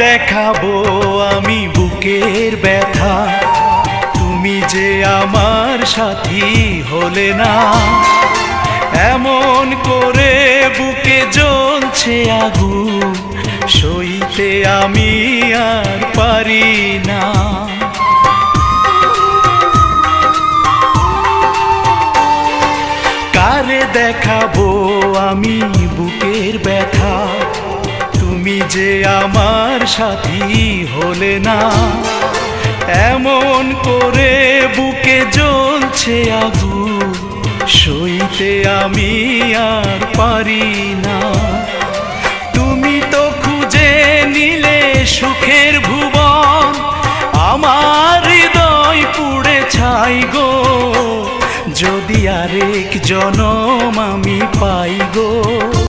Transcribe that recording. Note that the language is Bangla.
দেখাবো আমি বুকের ব্যথা, তুমি যে আমার সাথী হলে না। এমন করে বুকে জ্বলছে আগুন, সইতে আমি আর পারি না। কারে দেখাবো আমি বুকের ব্যথা, তুমি যে আমার সাথী হলে না। এমন করে বুকে জ্বলছে আগুন, সইতে আমি আর পারি না। তুমি তো খুঁজে নিলে সুখের ভুবন, আমার হৃদয় পুড়ে ছাই গো। যদি আরেক জনম আমি পাই গো।